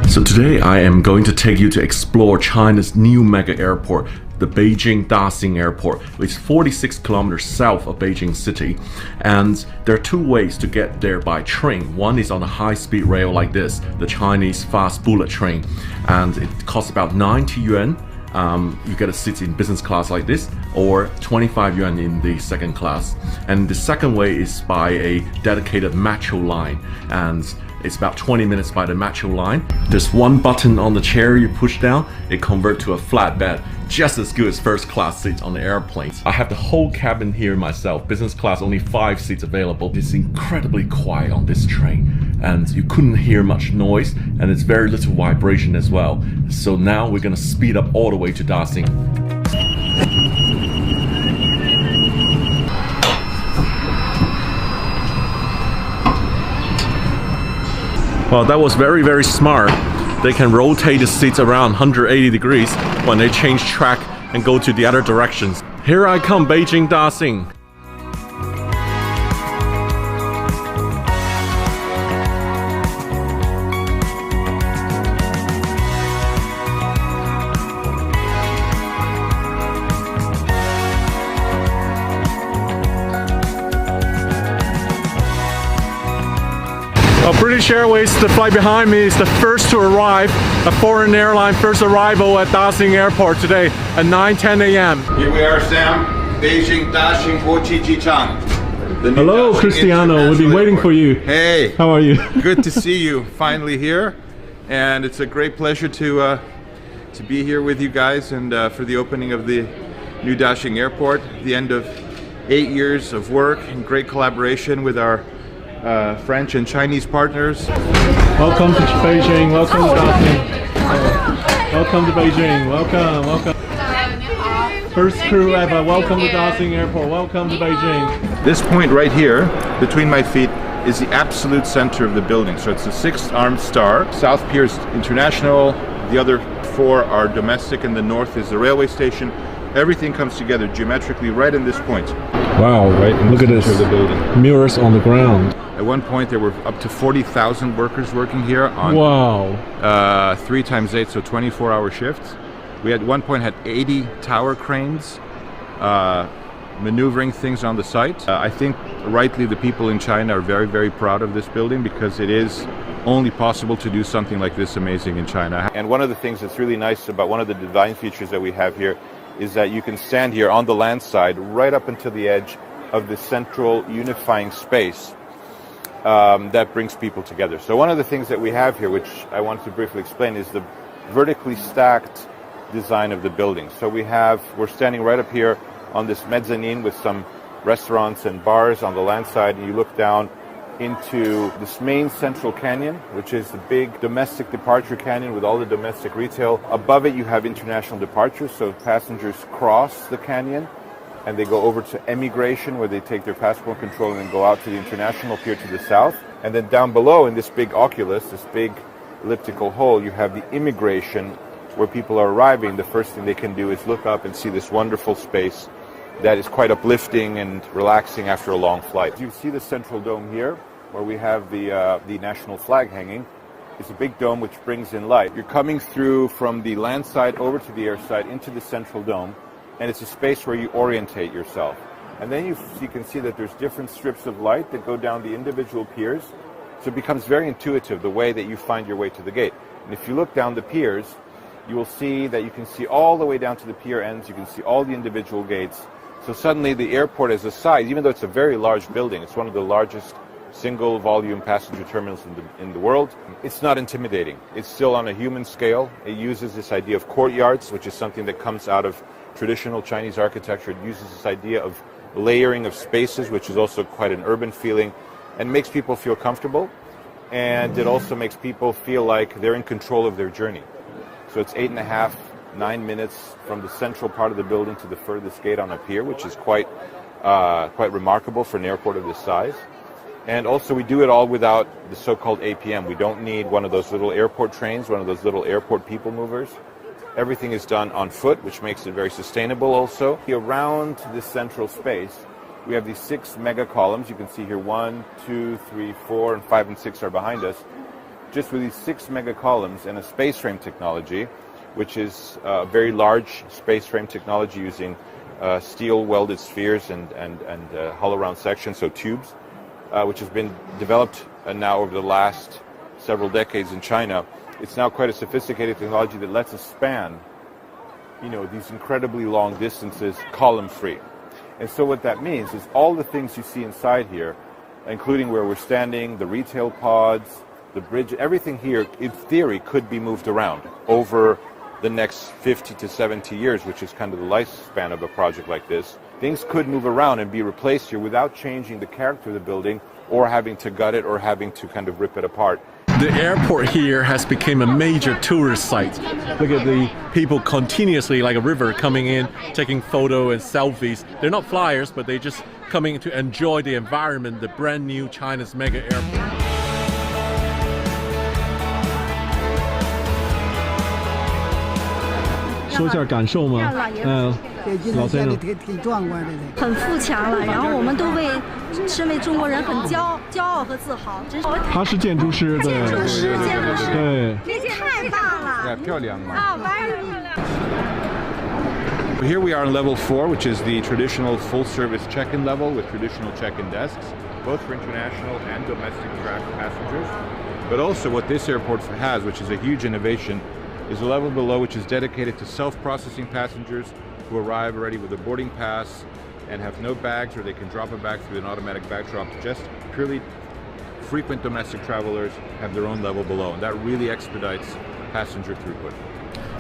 So today I am going to take you to explore China's new mega airport, the Beijing Daxing Airport, which is 46 kilometers south of Beijing City. And there are two ways to get there by train. One is on a high-speed rail like this, the Chinese fast bullet train, and it costs about 90 yuan. You get a seat in business class like this, or 25 yuan in the second class. And the second way is by a dedicated metro line, and it's about 20 minutes by the metro line. There's one button on the chair you push down, it converts to a flat bed, just as good as first class seats on the airplanes. I have the whole cabin here myself. Business class, only 5 seats available. It's incredibly quiet on this train, and you couldn't hear much noise, and it's very little vibration as well. So now we're gonna speed up all the way to Daxing. Well, that was very, very smart. They can rotate the seats around 180 degrees when they change track and go to the other directions. Here I come, Beijing Daxing. British Airways, the flight behind me, is the first to arrive. A foreign airline first arrival at Daxing Airport today at 9:10 a.m. Here we are, Sam. Beijing Daxing国际机场. Hello, Cristiano. We've been waiting for you. Hey. How are you? Good to see you finally here, and it's a great pleasure to be here with you guys and for the opening of the new Daxing Airport. The end of 8 years of work and great collaboration with our French and Chinese partners. Welcome to Beijing. Welcome to Daxing. Welcome to Beijing. Welcome. First crew ever. Welcome to Daxing Airport. Welcome to Beijing. This point right here, between my feet, is the absolute center of the building. So it's a 6-armed star. South Pier is international. The other 4 are domestic, and the north is the railway station. Everything comes together geometrically right in this point. Wow, right in look the at this. center of the building. Mirrors on the ground. At one point there were up to 40,000 workers working here on 3 times 8, so 24-hour shifts. We at one point had 80 tower cranes maneuvering things on the site. I think rightly the people in China are very, very proud of this building because it is only possible to do something like this amazing in China. And one of the things that's really nice about one of the design features that we have here is that you can stand here on the land side right up until the edge of the central unifying space that brings people together. So one of the things that we have here, which I wanted to briefly explain, is the vertically stacked design of the building. So we're standing right up here on this mezzanine with some restaurants and bars on the land side, and you look down into this main central canyon, which is the big domestic departure canyon with all the domestic retail. Above it you have international departures, so passengers cross the canyon and they go over to emigration, where they take their passport control and then go out to the international pier to the south. And then down below in this big oculus, this big elliptical hole, you have the immigration, where people are arriving. The first thing they can do is look up and see this wonderful space that is quite uplifting and relaxing after a long flight. You see the central dome here, where we have the national flag hanging. It's a big dome which brings in light. You're coming through from the land side over to the air side into the central dome, and it's a space where you orientate yourself. And then you can see that there's different strips of light that go down the individual piers, so it becomes very intuitive the way that you find your way to the gate. And if you look down the piers, you will see that you can see all the way down to the pier ends, you can see all the individual gates. So suddenly the airport as a size, even though it's a very large building, it's one of the largest single volume passenger terminals in the world, it's not intimidating. It's still on a human scale. It uses this idea of courtyards, which is something that comes out of traditional Chinese architecture. It uses this idea of layering of spaces, which is also quite an urban feeling, and makes people feel comfortable. And it also makes people feel like they're in control of their journey. So it's 8.5, 9 minutes from the central part of the building to the furthest gate on a pier, which is quite remarkable for an airport of this size. And also we do it all without the so-called APM. We don't need one of those little airport trains, one of those little airport people movers. Everything is done on foot, which makes it very sustainable also. Around this central space, we have these 6 mega columns. You can see here 1, 2, 3, 4, and 5 and 6 are behind us. just with these 6 mega columns and a space frame technology, which is a very large space frame technology using steel welded spheres and hollow round sections, so tubes, which has been developed now over the last several decades in China. It's now quite a sophisticated technology that lets us span, these incredibly long distances column-free. And so what that means is all the things you see inside here, including where we're standing, the retail pods, the bridge, everything here, in theory, could be moved around over the next 50 to 70 years, which is kind of the lifespan of a project like this. Things could move around and be replaced here without changing the character of the building or having to gut it or having to kind of rip it apart. The airport here has become a major tourist site. Look at the people continuously, like a river, coming in, taking photos and selfies. They're not flyers, but they're just coming to enjoy the environment, the brand new China's mega airport. 说一下感受吗？老先生，挺壮观的，很富强了。然后我们都为身为中国人很骄傲和自豪。真是他是建筑师，对，建筑师，对，这太棒了，漂亮嘛！啊，very漂亮。 Here we are on level 4, which is the traditional full-service check-in level with traditional check-in desks, both for international and domestic passengers. But also what this airport has, which is a huge innovation, is a level below which is dedicated to self-processing passengers who arrive already with a boarding pass and have no bags, or they can drop a bag through an automatic bag drop. Just purely frequent domestic travelers have their own level below, and that really expedites passenger throughput.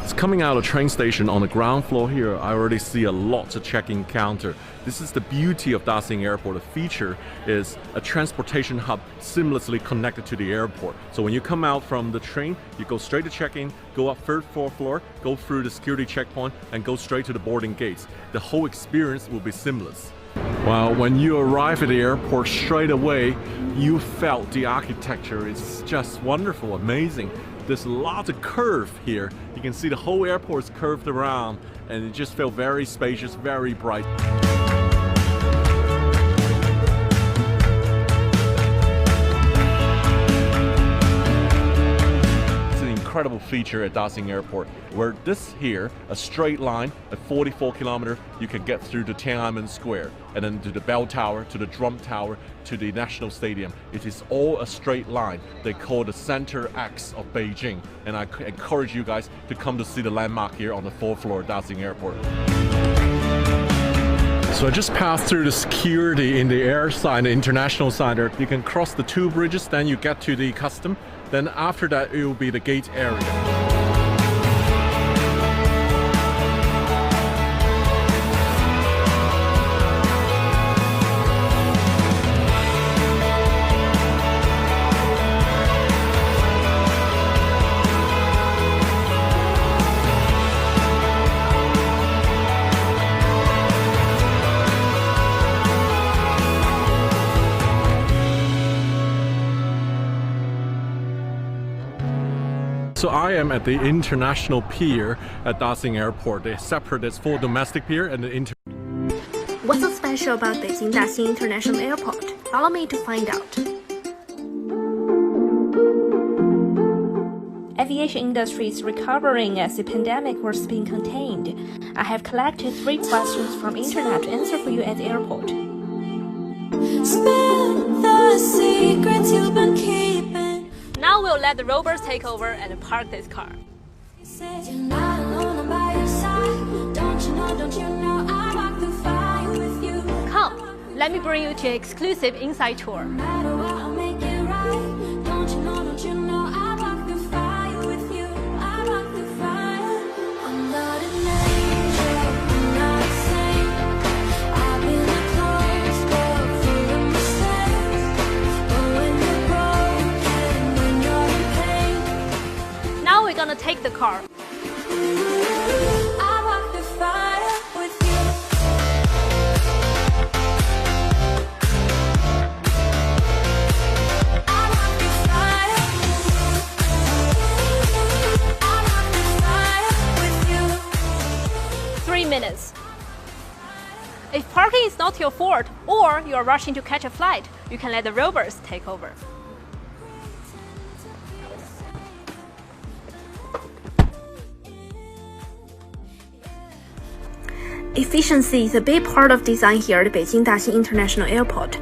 It's coming out of train station on the ground floor here. I already see a lot of check-in counter. This is the beauty of Daxing Airport. The feature is a transportation hub seamlessly connected to the airport. So when you come out from the train, you go straight to check-in, go up third floor, go through the security checkpoint, and go straight to the boarding gates. The whole experience will be seamless. Well, when you arrive at the airport straight away, you felt the architecture. It's just wonderful, amazing. There's lots of curve here. You can see the whole airport is curved around, and it just felt very spacious, very bright. Incredible feature at Daxing Airport, where this here, a straight line at 44 kilometers, you can get through to Tiananmen Square, and then to the bell tower, to the drum tower, to the National Stadium. It is all a straight line. They call the center X of Beijing, and I encourage you guys to come to see the landmark here on the 4th floor of Daxing Airport. So I just passed through the security in the air side, the international side. You can cross the 2 bridges, then you get to the custom. Then after that, it will be the gate area. So I am at the international pier at Daxing Airport. They separate this for domestic pier and the What's so special about Beijing Daxing International Airport? Allow me to find out. Aviation industry is recovering as the pandemic was being contained. I have collected 3 questions from internet to answer for you at the airport. Spill the secrets you've been keeping. Now we'll let the rovers take over and park this car. You're not alone, I'm by your side. Don't you know I walk through fire with you. Come, let me bring you to an exclusive inside tour. No matter what, I'll make it right. Don't you know I walk through fire with you. I walk through fire. I'm not an angel, I'm not a saint. I've been a closed book full of mistakes. But when you're broken, when you're in pain, Now we're gonna take the car. I walk through fire with you. I walk through fire. I walk through fire with you. 3 minutes. If parking is not your fault or you are rushing to catch a flight, you can let the rovers take over. Efficiency is a big part of design here at Beijing Daxing International Airport.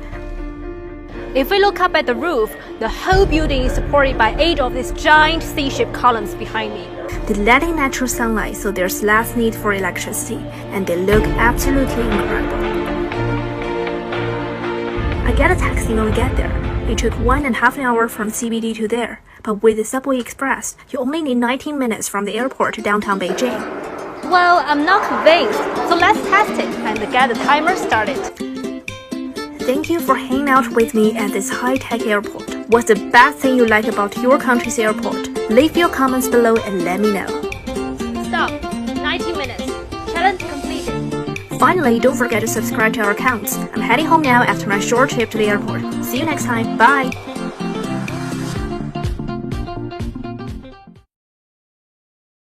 If we look up at the roof, the whole building is supported by 8 of these giant C-shaped columns behind me. They let in natural sunlight, so there's less need for electricity, and they look absolutely incredible. I get a taxi when we get there. It took 1.5 hours from CBD to there, but with the Subway Express, you only need 19 minutes from the airport to downtown Beijing. Well, I'm not convinced, so let's test it and get the timer started. Thank you for hanging out with me at this high-tech airport. What's the best thing you like about your country's airport? Leave your comments below and let me know. Stop. 90 minutes. Challenge completed. Finally, don't forget to subscribe to our accounts. I'm heading home now after my short trip to the airport. See you next time. Bye!